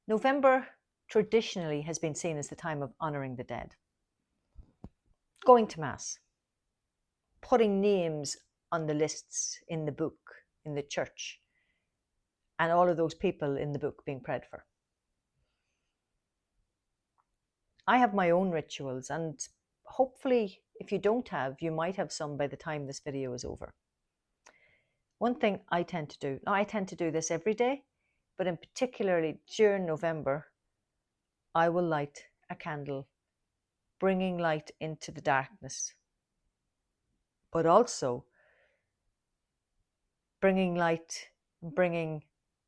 November traditionally has been seen as the time of honouring the dead. Going to Mass, putting names on the lists in the book, in the church, and all of those people in the book being prayed for. I have my own rituals, and hopefully, if you don't have, you might have some by the time this video is over. One thing I tend to do, now I tend to do this every day, but in particularly during November, I will light a candle, bringing light into the darkness, but also bringing light, bringing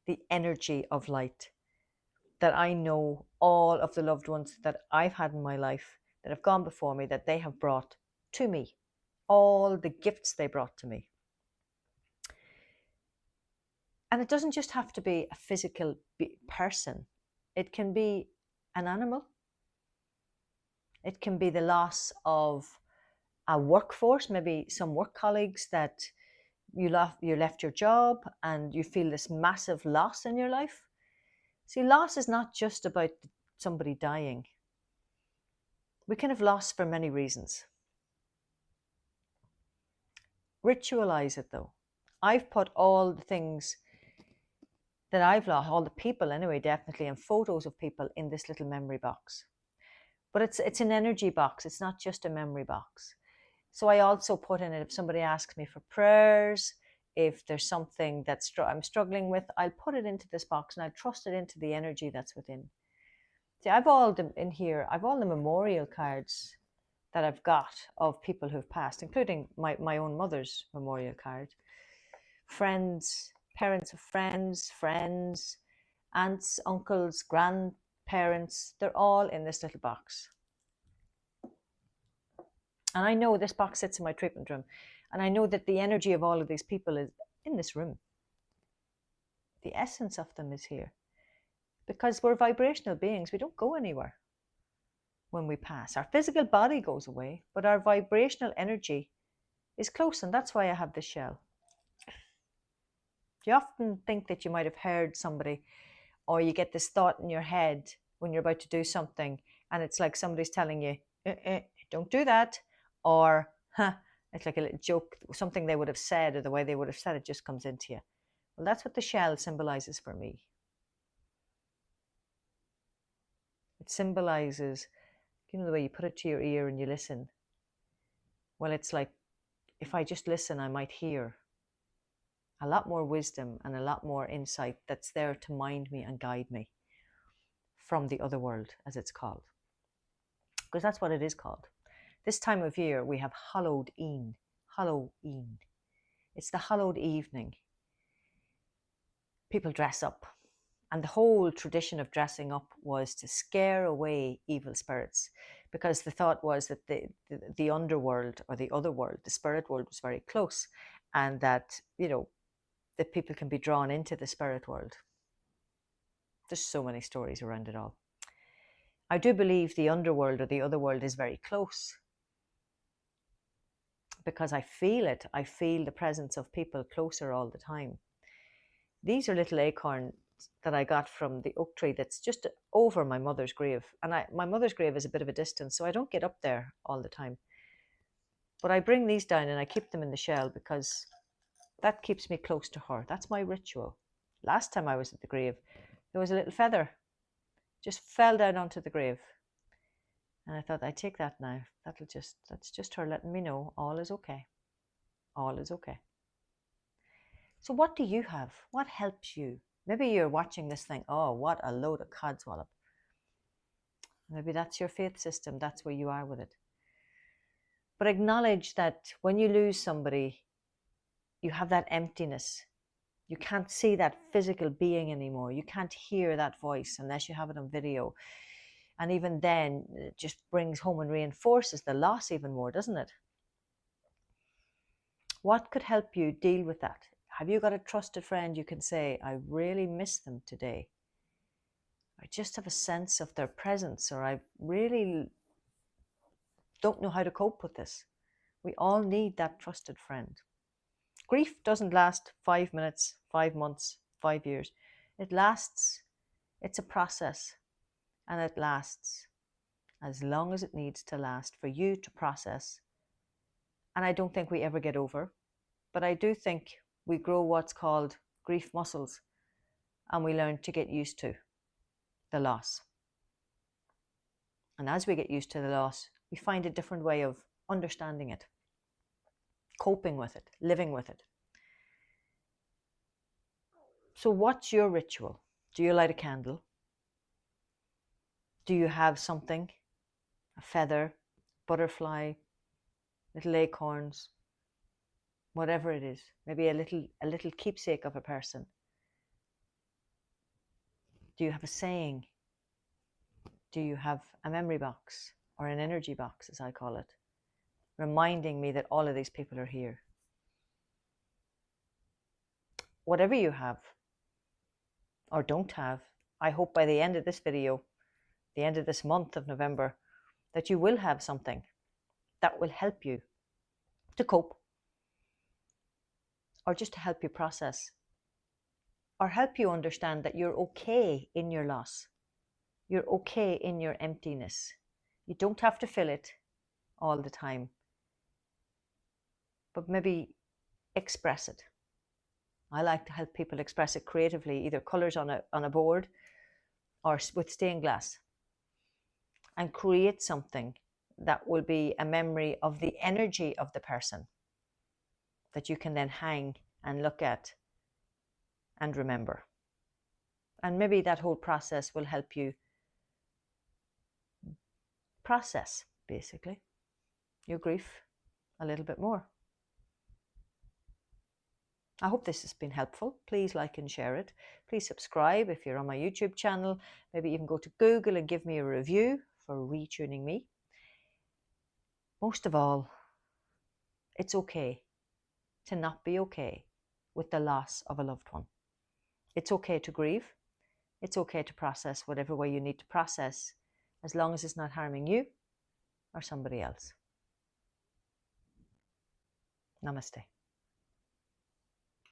the energy of light that I know all of the loved ones that I've had in my life that have gone before me, that they have brought to me, all the gifts they brought to me. And it doesn't just have to be a physical person. It can be an animal. It can be the loss of a workforce, maybe some work colleagues that you left your job and you feel this massive loss in your life. See, loss is not just about somebody dying. We can have loss for many reasons. Ritualise it though. I've put all the things that I've lost, all the people anyway, definitely, and photos of people in this little memory box. But it's an energy box. It's not just a memory box. So I also put in it, if somebody asks me for prayers, if there's something that I'm struggling with, I'll put it into this box and I'll trust it into the energy that's within. See, I've all them in here. I've all the memorial cards that I've got of people who've passed, including my own mother's memorial card. Friends, parents of friends, aunts, uncles, grandparents, they're all in this little box. And I know this box sits in my treatment room. And I know that the energy of all of these people is in this room. The essence of them is here. Because we're vibrational beings. We don't go anywhere when we pass. Our physical body goes away, but our vibrational energy is close. And that's why I have this shell. You often think that you might have heard somebody, or you get this thought in your head when you're about to do something, and it's like somebody's telling you, don't do that, or it's like a little joke, something they would have said, or the way they would have said it just comes into you. Well, that's what the shell symbolizes for me. It symbolizes, you know, the way you put it to your ear and you listen. Well, it's like, if I just listen, I might hear a lot more wisdom and a lot more insight that's there to mind me and guide me from the other world, as it's called. Because that's what it is called. This time of year, we have Halloween. Halloween. It's the hallowed evening. People dress up. And the whole tradition of dressing up was to scare away evil spirits, because the thought was that the underworld, or the other world, the spirit world, was very close, and that, you know, that people can be drawn into the spirit world. There's so many stories around it all. I do believe the underworld, or the other world, is very close, because I feel it. I feel the presence of people closer all the time. These are little acorns that I got from the oak tree that's just over my mother's grave. And my mother's grave is a bit of a distance, so I don't get up there all the time. But I bring these down and I keep them in the shell, because that keeps me close to her. That's my ritual. Last time I was at the grave, there was a little feather, just fell down onto the grave. And I thought, I take that now. That's just her letting me know all is okay. All is okay. So what do you have? What helps you? Maybe you're watching this thing, oh, what a load of codswallop. Maybe that's your faith system. That's where you are with it. But acknowledge that when you lose somebody, you have that emptiness. You can't see that physical being anymore. You can't hear that voice unless you have it on video. And even then, it just brings home and reinforces the loss even more, doesn't it? What could help you deal with that? Have you got a trusted friend you can say, I really miss them today? I just have a sense of their presence, or I really don't know how to cope with this. We all need that trusted friend. Grief doesn't last 5 minutes, 5 months, 5 years. It lasts It's a process, and it lasts as long as it needs to last for you to process. And I don't think we ever get over, but I do think we grow what's called grief muscles, and we learn to get used to the loss. And as we get used to the loss, we find a different way of understanding it, coping with it, living with it. So what's your ritual? Do you light a candle? Do you have something? A feather, butterfly, little acorns, whatever it is. Maybe a little keepsake of a person. Do you have a saying? Do you have a memory box, or an energy box, as I call it, reminding me that all of these people are here? Whatever you have or don't have, I hope by the end of this video, the end of this month of November, that you will have something that will help you to cope, or just to help you process, or help you understand that you're okay in your loss. You're okay in your emptiness. You don't have to fill it all the time, but maybe express it. I like to help people express it creatively, either colours on a board or with stained glass, and create something that will be a memory of the energy of the person that you can then hang and look at and remember. And maybe that whole process will help you process, basically, your grief a little bit more. I hope this has been helpful. Please like and share it. Please subscribe if you're on my YouTube channel. Maybe even go to Google and give me a review for retuning me. Most of all, it's okay to not be okay with the loss of a loved one. It's okay to grieve. It's okay to process whatever way you need to process, as long as it's not harming you or somebody else. Namaste.